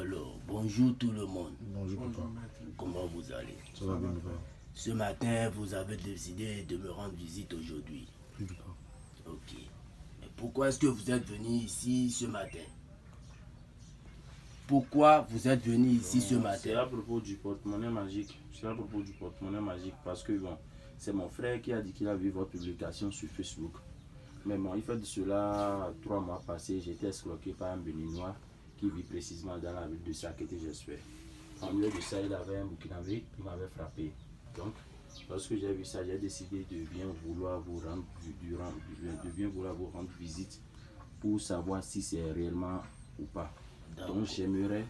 Alors, bonjour tout le monde. Bonjour papa. Comment vous allez? Ça va bien papa. Ce matin, vous avez décidé de me rendre visite aujourd'hui. Oui papa. Ok. Mais pourquoi est-ce que vous êtes venu ici ce matin? Pourquoi vous êtes venu ici ce matin? C'est à propos du porte-monnaie magique. C'est à propos du porte-monnaie magique parce que bon, c'est mon frère qui a dit qu'il a vu votre publication sur Facebook. Mais bon, il fait de cela 3 mois passés, j'ai été escroqué par un Béninois qui vit précisément dans la ville de Sakété, j'espère. En lieu de ça, il avait un Burkinabé qui m'avait frappé. Donc, lorsque j'ai vu ça, j'ai décidé de bien vouloir vous rendre visite pour savoir si c'est réellement ou pas. Donc, j'aimerais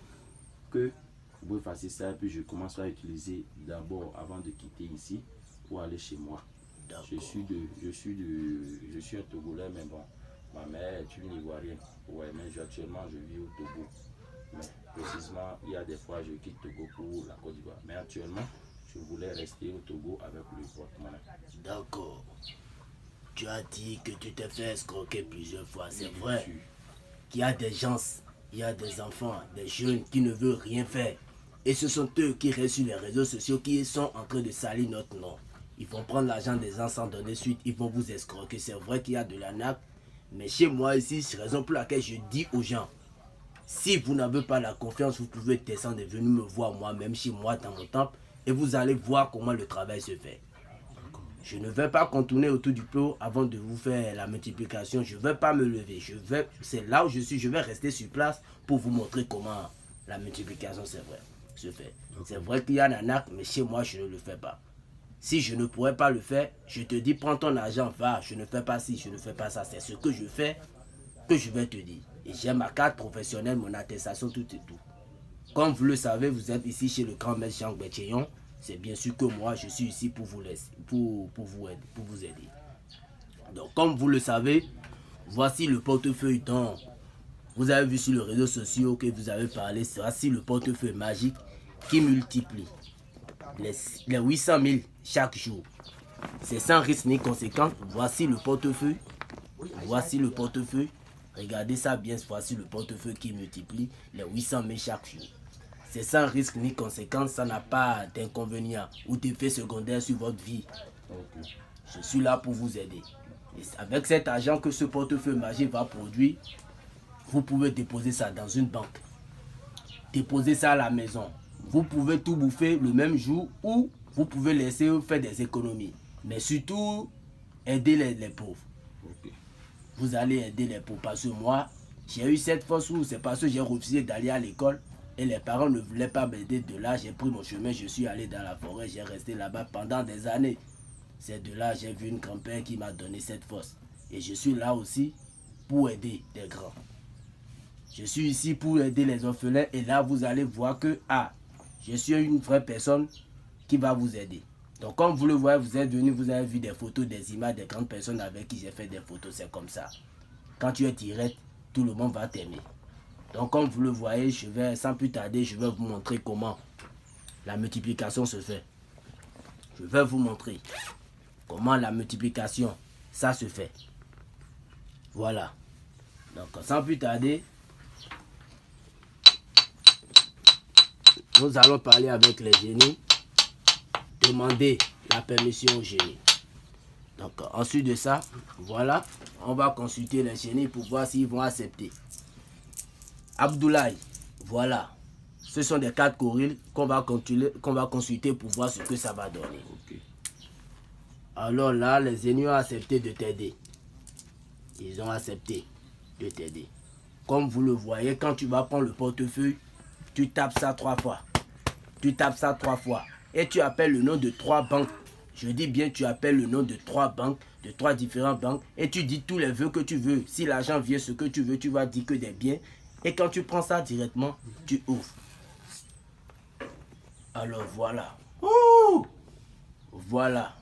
que vous fassiez ça et puis je commence à utiliser d'abord avant de quitter ici pour aller chez moi. Je suis un Togolais, mais bon, ma mère est une Ivoirienne. Ouais, mais actuellement je vis au Togo. Mais précisément, il y a des fois je quitte Togo pour la Côte d'Ivoire. Mais actuellement, je voulais rester au Togo avec le porte-monnaie. D'accord. Tu as dit que tu t'es fait escroquer plusieurs fois. C'est vrai qu'il y a des gens, il y a des enfants, des jeunes qui ne veulent rien faire. Et ce sont eux qui restent sur les réseaux sociaux qui sont en train de salir notre nom. Ils vont prendre l'argent des gens sans donner suite, ils vont vous escroquer. C'est vrai qu'il y a de l'arnaque, mais chez moi ici, c'est la raison pour laquelle je dis aux gens, si vous n'avez pas la confiance, vous pouvez descendre et venir me voir moi-même chez moi dans mon temple et vous allez voir comment le travail se fait. Je ne vais pas contourner autour du pot avant de vous faire la multiplication. Je ne vais pas me lever. C'est là où je suis. Je vais rester sur place pour vous montrer comment la multiplication se fait. C'est vrai qu'il y a un arnaque, mais chez moi, je ne le fais pas. Si je ne pourrais pas le faire, je te dis, prends ton argent, va, je ne fais pas ci, je ne fais pas ça. C'est ce que je fais que je vais te dire. Et j'ai ma carte professionnelle, mon attestation, tout et tout. Comme vous le savez, vous êtes ici chez le grand maître Jean Béthéon. C'est bien sûr que moi, je suis ici pour vous laisser, pour vous aider. Donc, comme vous le savez, voici le portefeuille dont vous avez vu sur les réseaux sociaux que vous avez parlé. Voici le portefeuille magique qui multiplie les 800 000 chaque jour. C'est sans risque ni conséquence. Voici le portefeuille. Voici le portefeuille. Regardez ça bien. Voici le portefeuille qui multiplie les 800 000 chaque jour. C'est sans risque ni conséquence. Ça n'a pas d'inconvénient ou d'effet secondaire sur votre vie. Je suis là pour vous aider. Et avec cet argent que ce portefeuille magique va produire, vous pouvez déposer ça dans une banque. Déposer ça à la maison. Vous pouvez tout bouffer le même jour ou vous pouvez laisser faire des économies. Mais surtout, aider les pauvres. Vous allez aider les pauvres. Parce que moi, j'ai eu cette force où c'est parce que j'ai refusé d'aller à l'école et les parents ne voulaient pas m'aider. De là, j'ai pris mon chemin, je suis allé dans la forêt, j'ai resté là-bas pendant des années. C'est de là j'ai vu une grand-père qui m'a donné cette force. Et je suis là aussi pour aider des grands. Je suis ici pour aider les orphelins et là, vous allez voir que, je suis une vraie personne qui va vous aider. Donc, comme vous le voyez, vous êtes venu, vous avez vu des photos, des images des grandes personnes avec qui j'ai fait des photos. C'est comme ça. Quand tu es direct, tout le monde va t'aimer. Donc, comme vous le voyez, sans plus tarder, je vais vous montrer comment la multiplication se fait. Je vais vous montrer comment la multiplication, ça se fait. Voilà. Donc, sans plus tarder, nous allons parler avec les génies, demander la permission aux génies. Donc, ensuite de ça, voilà, on va consulter les génies pour voir s'ils vont accepter. Abdoulaye, voilà, ce sont des 4 gorilles qu'on va consulter pour voir ce que ça va donner. Alors là, les génies ont accepté de t'aider. Ils ont accepté de t'aider. Comme vous le voyez, quand tu vas prendre le portefeuille, tu tapes ça 3 fois. Tu tapes ça 3 fois. Et tu appelles le nom de 3 banques. Je dis bien, tu appelles le nom de 3 banques, de 3 différentes banques. Et tu dis tous les vœux que tu veux. Si l'argent vient, ce que tu veux, tu vas dire que des biens. Et quand tu prends ça directement, tu ouvres. Alors voilà. Voilà.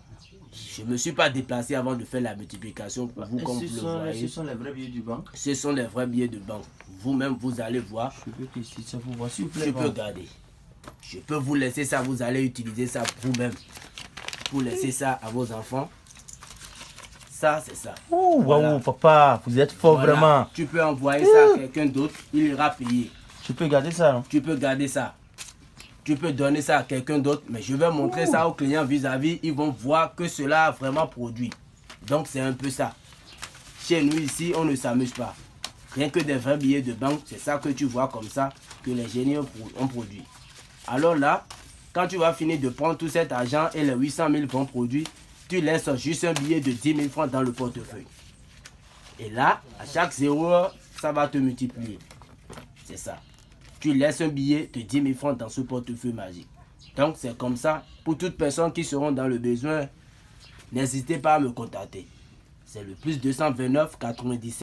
Je ne me suis pas déplacé avant de faire la multiplication pour vous, comme vous le voyez. Ce sont les vrais billets du banque. Ce sont les vrais billets de banque. Vous-même, vous allez voir. Je peux tester ça pour voir, s'il vous plaît. Je peux garder. Je peux vous laisser ça, vous allez utiliser ça vous-même. Pour laisser ça à vos enfants. Ça, c'est ça. Ouh, voilà. Wow, papa, vous êtes fort, voilà. Vraiment. Tu peux envoyer ça à quelqu'un d'autre, il ira payer. Tu peux garder ça, non? Tu peux garder ça. Tu peux donner ça à quelqu'un d'autre, mais je vais montrer ça aux clients vis-à-vis. Ils vont voir que cela a vraiment produit. Donc c'est un peu ça. Chez nous ici, on ne s'amuse pas. Rien que des vrais billets de banque, c'est ça que tu vois comme ça, que les génies ont produit. Alors là, quand tu vas finir de prendre tout cet argent et les 800 000 vont produire, tu laisses juste un billet de 10 000 francs dans le portefeuille. Et là, à chaque 0 heure, ça va te multiplier. C'est ça. Tu laisses un billet de 10 000 francs dans ce portefeuille magique. Donc c'est comme ça. Pour toutes personnes qui seront dans le besoin, n'hésitez pas à me contacter. C'est le +229 97